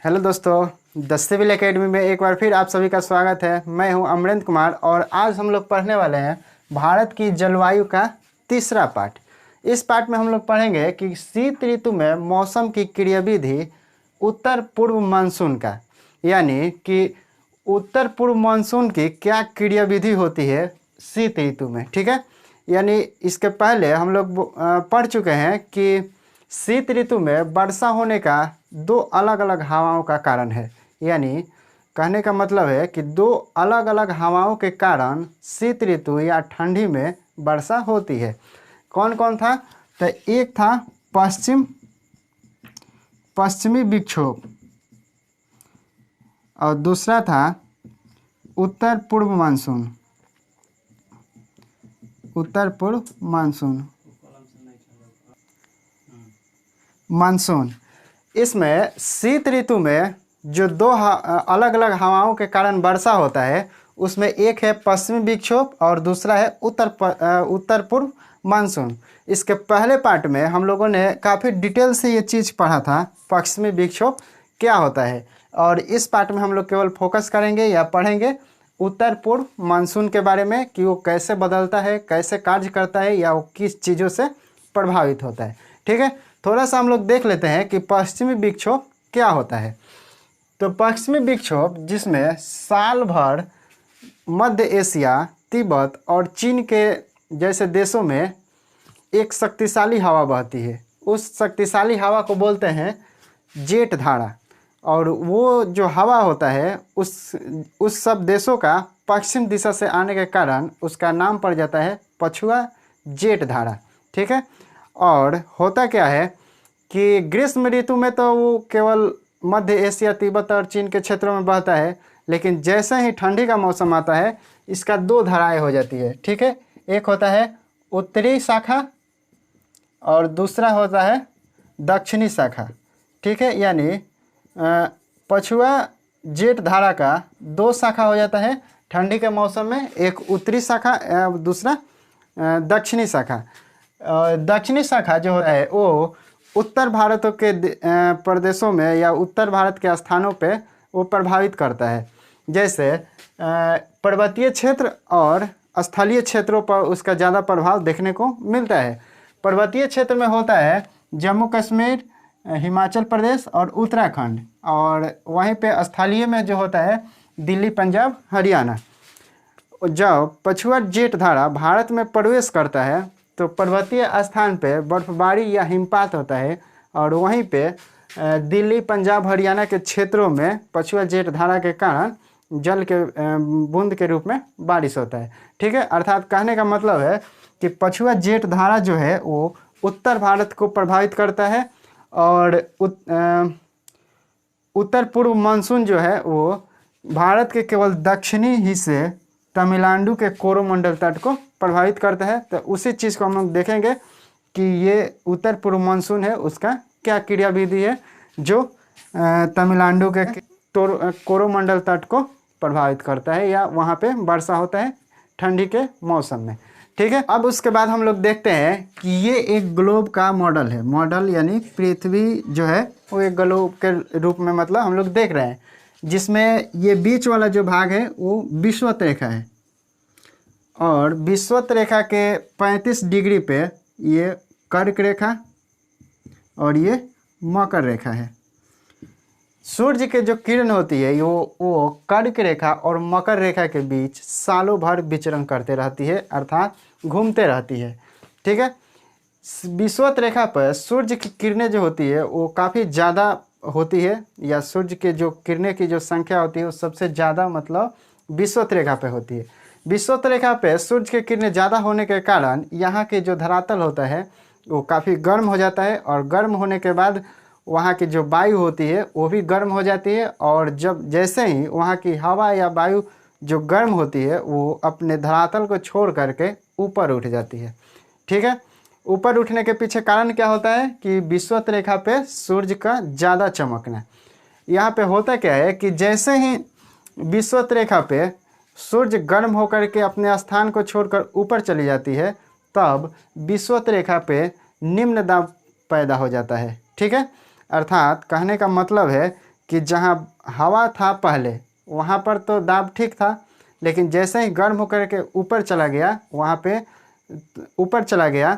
Hello दोस्तों, the civil academy में एक बार फिर आप सभी का स्वागत है। मैं हूं अमरेंद्र कुमार और आज हम लोग पढ़ने वाले हैं भारत की जलवायु का तीसरा पार्ट। इस पार्ट में हम लोग पढ़ेंगे कि शीत ऋतु में मौसम की क्रियाविधि उत्तर पूर्व मानसून का, यानी कि उत्तर पूर्व मानसून की क्या क्रियाविधि होती है शीत ऋतु में। ठीक है, यानी इसके पहले हम लोग पढ़ चुके हैं कि शीत ऋतु में वर्षा होने का दो अलग अलग हवाओं का कारण है। यानी कहने का मतलब है कि दो अलग अलग हवाओं के कारण शीत ऋतु या ठंडी में वर्षा होती है। कौन कौन था? तो एक था पश्चिमी विक्षोभ और दूसरा था उत्तर पूर्व मानसून। इसमें शीत ऋतु में जो दो अलग अलग हवाओं के कारण वर्षा होता है, उसमें एक है पश्चिमी विक्षोभ और दूसरा है उत्तर पूर्व मानसून। इसके पहले पार्ट में हम लोगों ने काफ़ी डिटेल से ये चीज़ पढ़ा था, पश्चिमी विक्षोभ क्या होता है। और इस पार्ट में हम लोग केवल फोकस करेंगे या पढ़ेंगे उत्तर पूर्व मानसून के बारे में कि वो कैसे बदलता है, कैसे कार्य करता है या वो किस चीज़ों से प्रभावित होता है। ठीक है, थोड़ा सा हम लोग देख लेते हैं कि पश्चिमी विक्षोभ क्या होता है। तो पश्चिमी विक्षोभ जिसमें साल भर मध्य एशिया, तिब्बत और चीन के जैसे देशों में एक शक्तिशाली हवा बहती है, उस शक्तिशाली हवा को बोलते हैं जेठ धारा। और वो जो हवा होता है उस सब देशों का पश्चिम दिशा से आने के कारण उसका नाम पड़ जाता है पछुआ जेठ धारा। ठीक है, और होता क्या है कि ग्रीष्म ऋतु में तो वो केवल मध्य एशिया, तिब्बत और चीन के क्षेत्रों में बहता है, लेकिन जैसे ही ठंडी का मौसम आता है इसका दो धाराएं हो जाती है। ठीक है, एक होता है उत्तरी शाखा और दूसरा होता है दक्षिणी शाखा। ठीक है, यानी पछुआ जेठ धारा का दो शाखा हो जाता है ठंडी के मौसम में, एक उत्तरी शाखा दूसरा दक्षिणी शाखा। दक्षिणी शाखा जो है वो उत्तर भारत के प्रदेशों में या उत्तर भारत के स्थानों पे वो प्रभावित करता है। जैसे पर्वतीय क्षेत्र और स्थलीय क्षेत्रों पर उसका ज़्यादा प्रभाव देखने को मिलता है। पर्वतीय क्षेत्र में होता है जम्मू कश्मीर, हिमाचल प्रदेश और उत्तराखंड, और वहीं पे स्थलीय में जो होता है दिल्ली, पंजाब, हरियाणा। जब पछुआ जेठ धारा भारत में प्रवेश करता है तो पर्वतीय स्थान पे बर्फबारी या हिमपात होता है, और वहीं पे दिल्ली, पंजाब, हरियाणा के क्षेत्रों में पछुआ जेठ धारा के कारण जल के बूंद के रूप में बारिश होता है। ठीक है, अर्थात कहने का मतलब है कि पछुआ जेठ धारा जो है वो उत्तर भारत को प्रभावित करता है, और उत्तर पूर्व मानसून जो है वो भारत के केवल दक्षिणी हिस्से तमिलनाडु के कोरोमंडल तट को प्रभावित करता है। तो उसी चीज़ को हम लोग देखेंगे कि ये उत्तर पूर्व मानसून है, उसका क्या क्रियाविधि है जो तमिलनाडु के कोरोमंडल तट को प्रभावित करता है या वहाँ पे वर्षा होता है ठंडी के मौसम में। ठीक है, अब उसके बाद हम लोग देखते हैं कि ये एक ग्लोब का मॉडल है। मॉडल यानी पृथ्वी जो है वो एक ग्लोब के रूप में मतलब हम लोग देख रहे हैं, जिसमें ये बीच वाला जो भाग है वो विषुवत रेखा है, और विषुवत रेखा के 35 डिग्री पे ये कर्क रेखा और ये मकर रेखा है। सूर्य के जो किरण होती है वो कर्क रेखा और मकर रेखा के बीच सालों भर विचरण करते रहती है, अर्थात घूमते रहती है। ठीक है, विषुवत रेखा पर सूर्य की किरणें जो होती है वो काफ़ी ज़्यादा होती है, या सूर्य के जो किरणें की जो संख्या होती है वो सबसे ज़्यादा मतलब विषुवत रेखा पे होती है। विषुवत रेखा पे सूर्य की किरणें ज़्यादा होने के कारण यहाँ के जो धरातल होता है वो काफ़ी गर्म हो जाता है, और गर्म होने के बाद वहाँ की जो वायु होती है वो भी गर्म हो जाती है, और जब जैसे ही वहाँ की हवा या वायु जो गर्म होती है वो अपने धरातल को छोड़ करके ऊपर उठ जाती है। ठीक है, ऊपर उठने के पीछे कारण क्या होता है कि विषुवत रेखा पे सूर्य का ज़्यादा चमकना। यहाँ पे होता क्या है कि जैसे ही विषुवत रेखा पे सूर्य गर्म होकर के अपने स्थान को छोड़कर ऊपर चली जाती है, तब विषुवत रेखा पे निम्न दाब पैदा हो जाता है। ठीक है, अर्थात कहने का मतलब है कि जहाँ हवा था पहले वहाँ पर तो दाब ठीक था, लेकिन जैसे ही गर्म होकर के ऊपर चला गया, वहाँ पे ऊपर चला गया,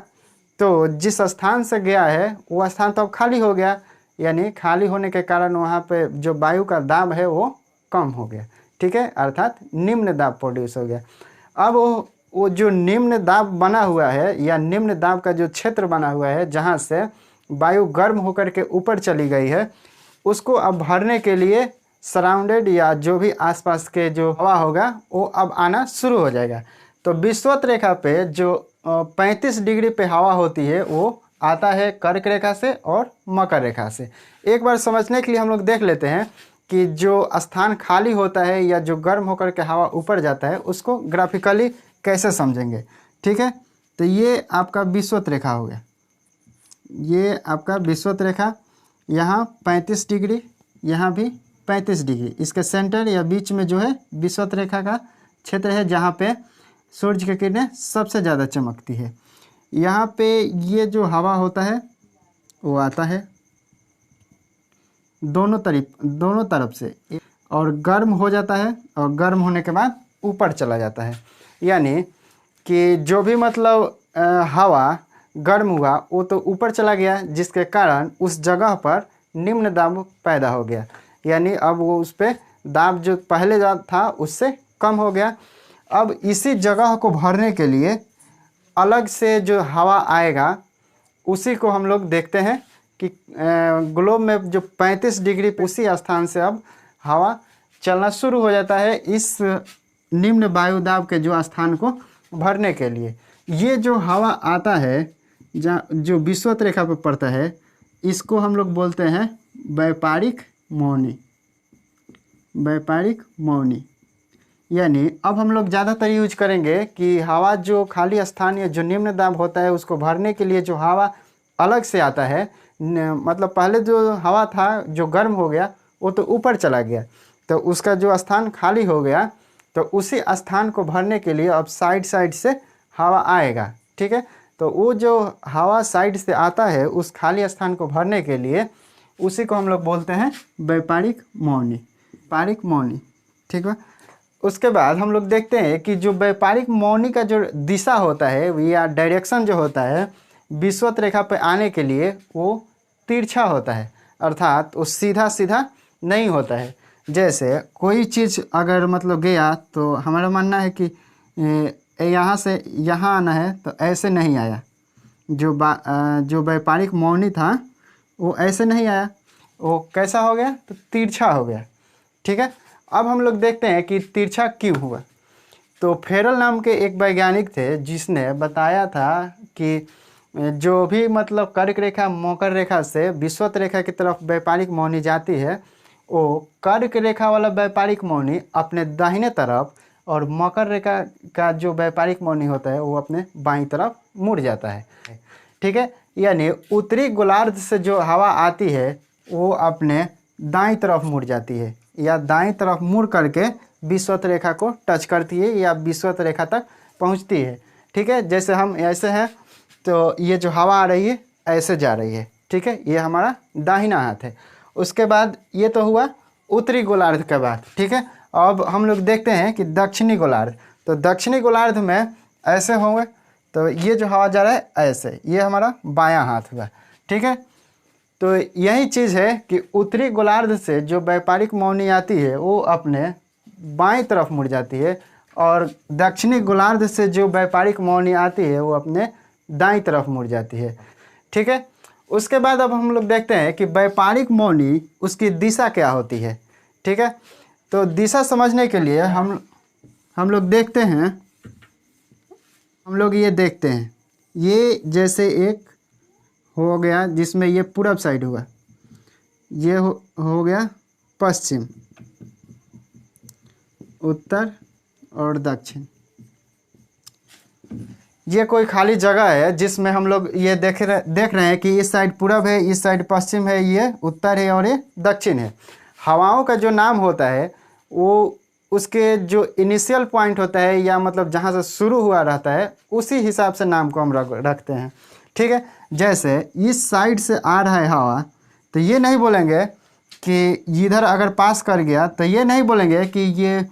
तो जिस स्थान से गया है वो स्थान तो अब खाली हो गया, यानी खाली होने के कारण वहाँ पे जो वायु का दाब है वो कम हो गया। ठीक है, अर्थात निम्न दाब प्रोड्यूस हो गया। अब वो जो निम्न दाब बना हुआ है या निम्न दाब का जो क्षेत्र बना हुआ है जहाँ से वायु गर्म होकर के ऊपर चली गई है, उसको अब भरने के लिए सराउंडेड या जो भी आसपास के जो हवा होगा वो अब आना शुरू हो जाएगा। तो विषुवत रेखा पे जो 35 डिग्री पे हवा होती है वो आता है कर्क रेखा से और मकर रेखा से। एक बार समझने के लिए हम लोग देख लेते हैं कि जो स्थान खाली होता है या जो गर्म होकर के हवा ऊपर जाता है उसको ग्राफिकली कैसे समझेंगे। ठीक है, तो ये आपका विषुवत रेखा हो गया, ये आपका विषुवत रेखा, यहाँ 35 डिग्री, यहाँ भी 35 डिग्री, इसके सेंटर या बीच में जो है विषुवत रेखा का क्षेत्र है जहाँ पे सूर्य की किरणें सबसे ज़्यादा चमकती है। यहाँ पे ये जो हवा होता है वो आता है दोनों तरफ से और गर्म हो जाता है, और गर्म होने के बाद ऊपर चला जाता है। यानी कि जो भी मतलब हवा गर्म हुआ वो तो ऊपर चला गया, जिसके कारण उस जगह पर निम्न दाब पैदा हो गया, यानी अब वो उस पर दाब जो पहले था उससे कम हो गया। अब इसी जगह को भरने के लिए अलग से जो हवा आएगा उसी को हम लोग देखते हैं कि ग्लोब में जो 35 डिग्री उसी स्थान से अब हवा चलना शुरू हो जाता है इस निम्न वायुदाब के जो स्थान को भरने के लिए। ये जो हवा आता है जहाँ जो विषुवत रेखा पर पड़ता है, इसको हम लोग बोलते हैं व्यापारिक मौनी। व्यापारिक मौनी यानी अब हम लोग ज़्यादातर यूज करेंगे कि हवा जो खाली स्थान या जो निम्न दाब होता है उसको भरने के लिए जो हवा अलग से आता है, मतलब पहले जो हवा था जो गर्म हो गया वो तो ऊपर चला गया, तो उसका जो स्थान खाली हो गया, तो उसी स्थान को भरने के लिए अब साइड से हवा आएगा। ठीक है, तो वो जो हवा साइड से आता है उस खाली स्थान को भरने के लिए उसी को हम लोग बोलते हैं व्यापारिक मौनी। व्यापारिक मौनी, ठीक है। उसके बाद हम लोग देखते हैं कि जो व्यापारिक मौनी का जो दिशा होता है या डायरेक्शन जो होता है विषुवत रेखा पर आने के लिए वो तिरछा होता है, अर्थात वो सीधा सीधा नहीं होता है। जैसे कोई चीज़ अगर मतलब गया तो हमारा मानना है कि यहाँ से यहाँ आना है तो ऐसे नहीं आया, जो व्यापारिक मौनी था वो ऐसे नहीं आया, वो कैसा हो गया तो तिरछा हो गया। ठीक है, अब हम लोग देखते हैं कि तिरछा क्यों हुआ। तो फेरल नाम के एक वैज्ञानिक थे जिसने बताया था कि जो भी मतलब कर्क रेखा मकर रेखा से विषुवत रेखा की तरफ व्यापारिक मौनी जाती है, वो कर्क रेखा वाला व्यापारिक मौनी अपने दाहिने तरफ और मकर रेखा का जो व्यापारिक मौनी होता है वो अपने बाईं तरफ मुड़ जाता है। ठीक है, यानी उत्तरी गोलार्ध से जो हवा आती है वो अपने दाईं तरफ मुड़ जाती है या दाईं तरफ मुड़ करके विषुवत रेखा को टच करती है या विषुवत रेखा तक पहुंचती है। ठीक है, जैसे हम ऐसे हैं तो ये जो हवा आ रही है ऐसे जा रही है। ठीक है, ये हमारा दाहिना हाथ है। उसके बाद ये तो हुआ उत्तरी गोलार्ध के बाद। ठीक है, अब हम लोग देखते हैं कि दक्षिणी गोलार्ध। तो दक्षिणी गोलार्ध में ऐसे होंगे, तो ये जो हवा जा रहा है ऐसे, ये हमारा बायां हाथ हुआ। ठीक है, तो यही चीज़ है कि उत्तरी गोलार्ध से जो व्यापारिक मौनी आती है वो अपने बाईं तरफ मुड़ जाती है और दक्षिणी गोलार्ध से जो व्यापारिक मौनी आती है वो अपने दाईं तरफ मुड़ जाती है। ठीक है, उसके बाद अब हम लोग देखते हैं कि व्यापारिक मौनी उसकी दिशा क्या होती है। ठीक है, तो दिशा समझने के लिए हम लोग देखते हैं, हम लोग ये देखते हैं, ये जैसे एक हो गया जिसमें ये पूरब साइड हुआ, ये हो गया पश्चिम, उत्तर और दक्षिण। ये कोई खाली जगह है जिसमें हम लोग ये देख रहे हैं कि इस साइड पूरब है, इस साइड पश्चिम है, ये उत्तर है और ये दक्षिण है। हवाओं का जो नाम होता है वो उसके जो इनिशियल पॉइंट होता है या मतलब जहाँ से शुरू हुआ रहता है उसी हिसाब से नाम को हम रखते हैं। ठीक है, जैसे इस साइड से आ रहा है हवा तो ये नहीं बोलेंगे कि इधर अगर पास कर गया तो ये नहीं बोलेंगे कि ये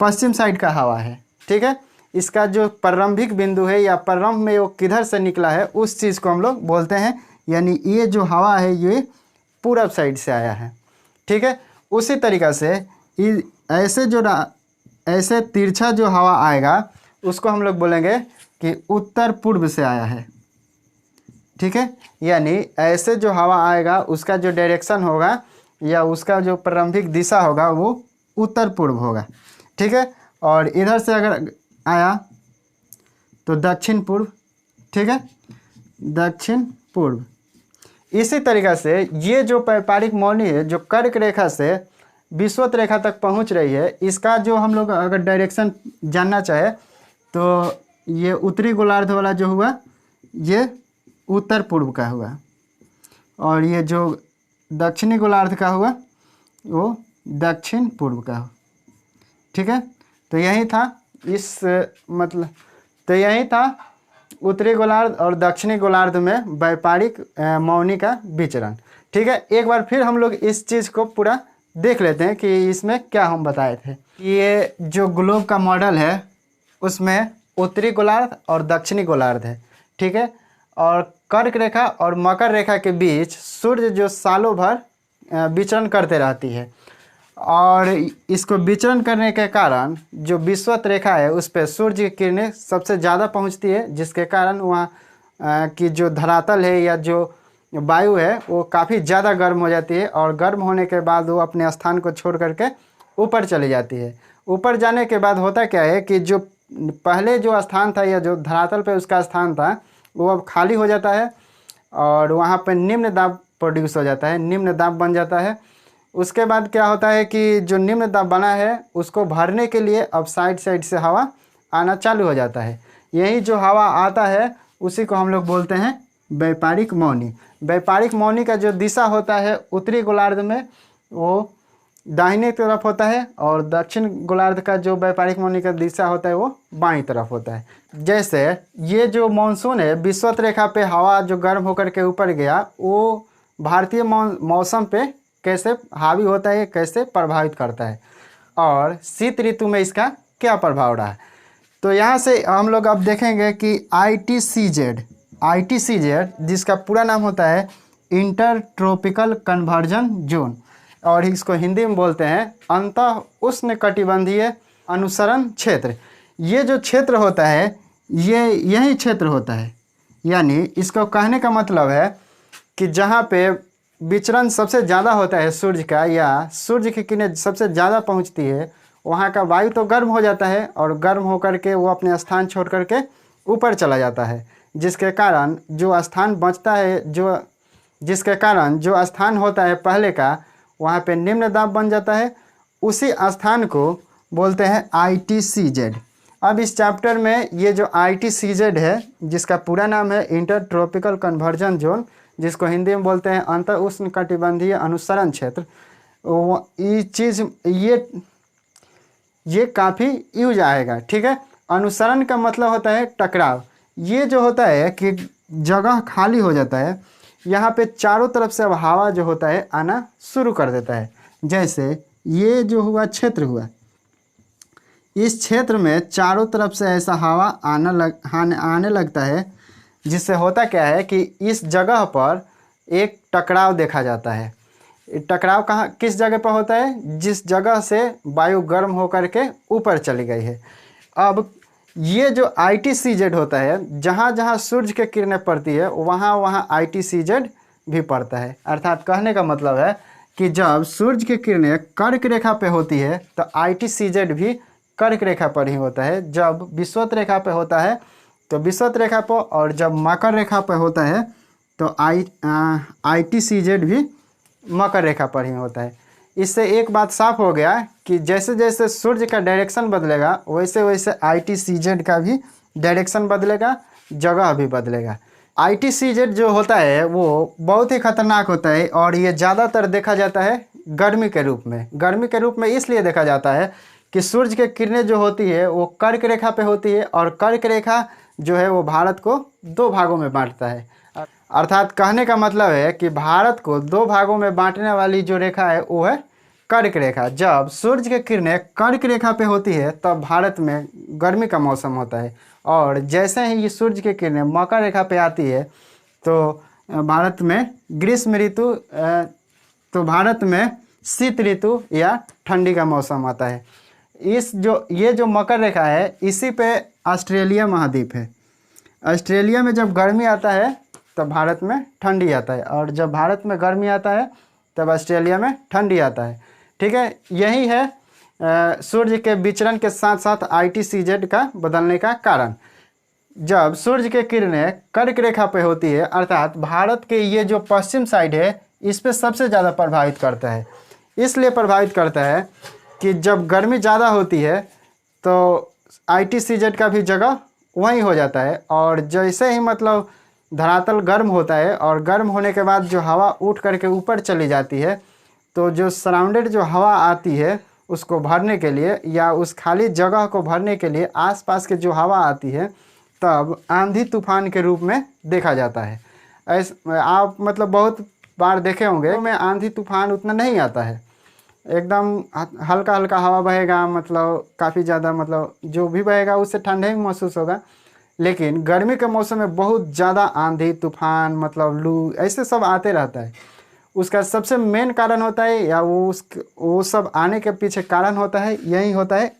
पश्चिम साइड का हवा है, ठीक है। इसका जो प्रारंभिक बिंदु है या प्रारंभ में वो किधर से निकला है उस चीज़ को हम लोग बोलते हैं, यानी ये जो हवा है ये पूरब साइड से आया है, ठीक है। उसी तरीक़ा से ऐसे तिरछा जो हवा आएगा उसको हम लोग बोलेंगे कि उत्तर पूर्व से आया है, ठीक है। यानी ऐसे जो हवा आएगा उसका जो डायरेक्शन होगा या उसका जो प्रारंभिक दिशा होगा वो उत्तर पूर्व होगा, ठीक है। और इधर से अगर आया तो दक्षिण पूर्व, ठीक है, दक्षिण पूर्व। इसी तरीक़ा से ये जो व्यापारिक मौनी है जो कर्क रेखा से विषुवत रेखा तक पहुंच रही है, इसका जो हम लोग अगर डायरेक्शन जानना चाहे तो ये उत्तरी गोलार्ध वाला जो हुआ ये उत्तर पूर्व का हुआ, और ये जो दक्षिणी गोलार्ध का हुआ वो दक्षिण पूर्व का हो, ठीक है। तो यही था यही था उत्तरी गोलार्ध और दक्षिणी गोलार्ध में व्यापारिक मौनी का विचरण, ठीक है। एक बार फिर हम लोग इस चीज़ को पूरा देख लेते हैं कि इसमें क्या हम बताए थे। ये जो ग्लोब का मॉडल है उसमें उत्तरी गोलार्ध और दक्षिणी गोलार्ध है, ठीक है। और कर्क रेखा और मकर रेखा के बीच सूर्य जो सालों भर विचरण करते रहती है, और इसको विचरण करने के कारण जो विषुवत रेखा है उस पर सूर्य की किरणें सबसे ज़्यादा पहुंचती है, जिसके कारण वहाँ की जो धरातल है या जो वायु है वो काफ़ी ज़्यादा गर्म हो जाती है, और गर्म होने के बाद वो अपने स्थान को छोड़ करके ऊपर चली जाती है। ऊपर जाने के बाद होता क्या है कि जो पहले जो स्थान था या जो धरातल पे उसका स्थान था वो अब खाली हो जाता है, और वहाँ पर निम्न दाब प्रोड्यूस हो जाता है, निम्न दाब बन जाता है। उसके बाद क्या होता है कि जो निम्न दाब बना है उसको भरने के लिए अब साइड से हवा आना चालू हो जाता है। यही जो हवा आता है उसी को हम लोग बोलते हैं व्यापारिक मौनी। व्यापारिक मौनी का जो दिशा होता है उत्तरी गोलार्ध में वो दाहिने तरफ होता है, और दक्षिण गोलार्ध का जो व्यापारिक मौनी का दिशा होता है वो बाईं तरफ होता है। जैसे ये जो मानसून है विषुवत रेखा पे हवा जो गर्म होकर के ऊपर गया वो भारतीय मौसम पे कैसे हावी होता है, कैसे प्रभावित करता है, और शीत ऋतु में इसका क्या प्रभाव रहा है। तो यहाँ से हम लोग अब देखेंगे कि ITCZ जिसका पूरा नाम होता है इंटर ट्रॉपिकल कन्वर्जन जोन, और इसको हिंदी में बोलते हैं अंतः उष्ण कटिबंधीय अनुसरण क्षेत्र। ये जो क्षेत्र होता है ये यही क्षेत्र होता है, यानी इसको कहने का मतलब है कि जहाँ पे विचरण सबसे ज़्यादा होता है सूर्य का, या सूर्य की किरणें सबसे ज़्यादा पहुँचती है, वहाँ का वायु तो गर्म हो जाता है, और गर्म होकर के वो अपने स्थान छोड़ करके ऊपर चला जाता है, जिसके कारण जो स्थान बचता है जिसके कारण जो स्थान होता है पहले का वहाँ पे निम्न दाब बन जाता है। उसी स्थान को बोलते हैं ITCZ। अब इस चैप्टर में ये जो ITCZ है जिसका पूरा नाम है इंटर ट्रॉपिकल कन्वर्जन जोन, जिसको हिंदी में बोलते हैं अंतर उष्ण कटिबंधीय अनुसरण क्षेत्र, ये चीज़ ये काफ़ी यूज आएगा, ठीक है। अनुसरण का मतलब होता है टकराव। ये जो होता है कि जगह खाली हो जाता है, यहाँ पे चारों तरफ से अब हवा जो होता है आना शुरू कर देता है। जैसे ये जो हुआ क्षेत्र हुआ, इस क्षेत्र में चारों तरफ से ऐसा हवा आने लगता है, जिससे होता क्या है कि इस जगह पर एक टकराव देखा जाता है। टकराव किस जगह पर होता है? जिस जगह से वायु गर्म होकर के ऊपर चली गई है। अब ये जो ITCZ होता है, जहाँ जहाँ सूर्य की किरणें पड़ती है वहाँ वहाँ ITCZ भी पड़ता है। अर्थात कहने का मतलब है कि जब सूर्य की किरणें कर्क रेखा पे होती है तो ITCZ भी कर्क रेखा पर ही होता है। जब विषुवत रेखा पे होता है तो विषुवत रेखा पर, और जब मकर रेखा पर होता है तो ITCZ भी मकर रेखा पर ही होता है। इससे एक बात साफ हो गया कि जैसे जैसे सूर्य का डायरेक्शन बदलेगा वैसे वैसे ITCZ का भी डायरेक्शन बदलेगा, जगह भी बदलेगा। ITCZ जो होता है वो बहुत ही खतरनाक होता है, और ये ज़्यादातर देखा जाता है गर्मी के रूप में। गर्मी के रूप में इसलिए देखा जाता है कि सूर्य की किरणें जो होती है वो कर्क रेखा पे होती है, और कर्क रेखा जो है वो भारत को दो भागों में बांटता है। अर्थात कहने का मतलब है कि भारत को दो भागों में बांटने वाली जो रेखा है वो है कर्क रेखा। जब सूर्य की किरणें कर्क रेखा पे होती है तब भारत में गर्मी का मौसम होता है, और जैसे ही ये सूर्य की किरणें मकर रेखा पे आती है तो भारत में ग्रीष्म ऋतु तो भारत में शीत ऋतु या ठंडी का मौसम आता है। ये जो मकर रेखा है इसी पे ऑस्ट्रेलिया महाद्वीप है। ऑस्ट्रेलिया में जब गर्मी आता है तब भारत में ठंडी आता है, और जब भारत में गर्मी आता है तब ऑस्ट्रेलिया में ठंडी आता है। ठीक है, यही है सूर्य के विचरण के साथ साथ ITCZ का बदलने का कारण। जब सूर्य की किरणें कर्क रेखा पे होती है अर्थात भारत के ये जो पश्चिम साइड है इस पे सबसे ज़्यादा प्रभावित करता है। इसलिए प्रभावित करता है कि जब गर्मी ज़्यादा होती है तो ITCZ का भी जगह वहीं हो जाता है, और जैसे ही मतलब धरातल गर्म होता है और गर्म होने के बाद जो हवा उठ करके ऊपर चली जाती है तो जो सराउंडेड जो हवा आती है उसको भरने के लिए या उस खाली जगह को भरने के लिए आसपास के जो हवा आती है तब आंधी तूफान के रूप में देखा जाता है। आप मतलब बहुत बार देखे होंगे में आंधी तूफान उतना नहीं आता है, एकदम हल्का हल्का हवा बहेगा, मतलब काफ़ी ज़्यादा मतलब जो भी बहेगा उससे ठंडे ही महसूस होगा। लेकिन गर्मी के मौसम में बहुत ज़्यादा आंधी तूफान मतलब लू ऐसे सब आते रहता है। उसका सबसे मेन कारण होता है या वो सब आने के पीछे कारण होता है, यही होता है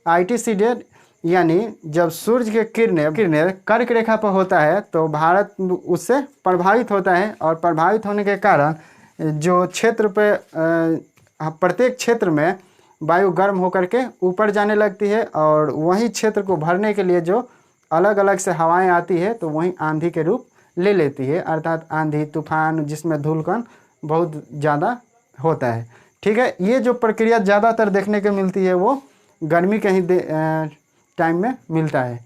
ITCZ यानी जब सूर्य के किरणें कर्क रेखा पर होता है तो भारत उससे प्रभावित होता है, और प्रभावित होने के कारण जो क्षेत्र पे प्रत्येक क्षेत्र में वायु गर्म होकर के ऊपर जाने लगती है, और वही क्षेत्र को भरने के लिए जो अलग अलग से हवाएं आती है तो वही आंधी के रूप ले लेती है, अर्थात आंधी तूफान जिसमें धूलकण बहुत ज़्यादा होता है। ठीक है, ये जो प्रक्रिया ज़्यादातर देखने को मिलती है वो गर्मी के ही टाइम में मिलता है।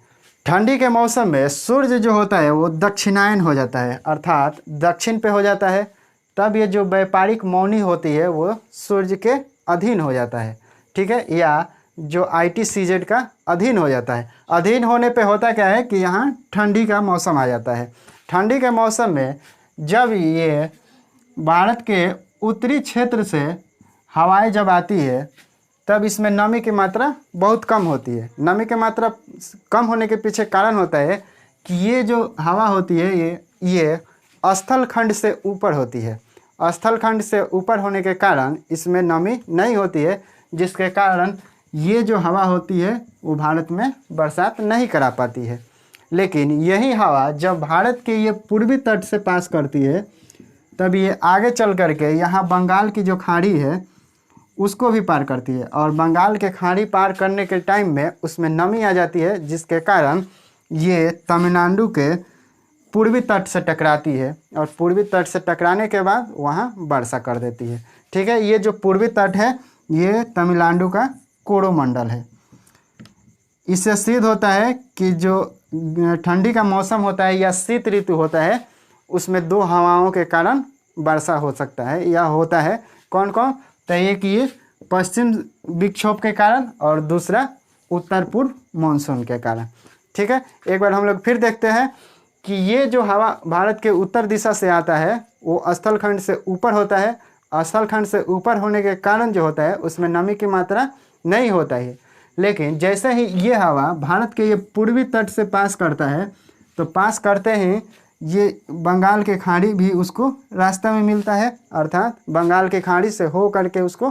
ठंडी के मौसम में सूर्य जो होता है वो दक्षिणायन हो जाता है, अर्थात दक्षिण पे हो जाता है। तब ये जो व्यापारिक मौनी होती है वो सूर्य के अधीन हो जाता है। ठीक है, या जो ITCZ का अधीन हो जाता है। अधीन होने पे होता क्या है कि यहाँ ठंडी का मौसम आ जाता है। ठंडी के मौसम में जब ये भारत के उत्तरी क्षेत्र से हवाएं जब आती है तब इसमें नमी की मात्रा बहुत कम होती है। नमी की मात्रा कम होने के पीछे कारण होता है कि ये जो हवा होती है ये स्थल खंड से ऊपर होती है। स्थल खंड से ऊपर होने के कारण इसमें नमी नहीं होती है, जिसके कारण ये जो हवा होती है वो भारत में बरसात नहीं करा पाती है। लेकिन यही हवा जब भारत के ये पूर्वी तट से पास करती है तब ये आगे चल करके यहाँ बंगाल की जो खाड़ी है उसको भी पार करती है, और बंगाल के खाड़ी पार करने के टाइम में उसमें नमी आ जाती है, जिसके कारण ये तमिलनाडु के पूर्वी तट से टकराती है, और पूर्वी तट से टकराने के बाद वहाँ वर्षा कर देती है। ठीक है, ये जो पूर्वी तट है ये तमिलनाडु का कोरोमंडल है। इससे सिद्ध होता है कि जो ठंडी का मौसम होता है या शीत ऋतु होता है उसमें दो हवाओं के कारण वर्षा हो सकता है या होता है। कौन कौन? तो एक ये पश्चिम विक्षोभ के कारण और दूसरा उत्तर पूर्व मानसून के कारण। ठीक है, एक बार हम लोग फिर देखते हैं कि ये जो हवा भारत के उत्तर दिशा से आता है वो स्थल खंड से ऊपर होता है। स्थल खंड से ऊपर होने के कारण जो होता है उसमें नमी की मात्रा नहीं होता है, लेकिन जैसे ही ये हवा भारत के ये पूर्वी तट से पास करता है तो पास करते ही ये बंगाल के खाड़ी भी उसको रास्ता में मिलता है, अर्थात बंगाल के खाड़ी से हो करके उसको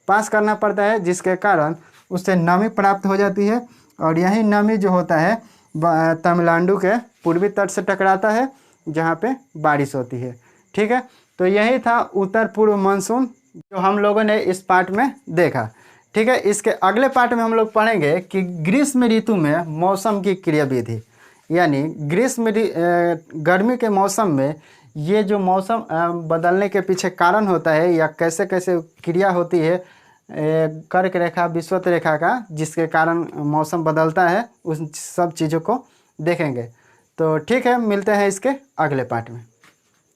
पास करना पड़ता है, जिसके कारण उससे नमी प्राप्त हो जाती है। और यही नमी जो होता है तमिलनाडु के पूर्वी तट से टकराता है जहाँ पे बारिश होती है। ठीक है, तो यही था उत्तर पूर्व मानसून जो हम लोगों ने इस पार्ट में देखा। ठीक है, इसके अगले पार्ट में हम लोग पढ़ेंगे कि ग्रीष्म ऋतु में मौसम की क्रियाविधि, यानी गर्मी के मौसम में ये जो मौसम बदलने के पीछे कारण होता है या कैसे कैसे क्रिया होती है कर्क रेखा विषुवत रेखा का, जिसके कारण मौसम बदलता है, उन सब चीज़ों को देखेंगे। तो ठीक है, मिलते हैं इसके अगले पार्ट में।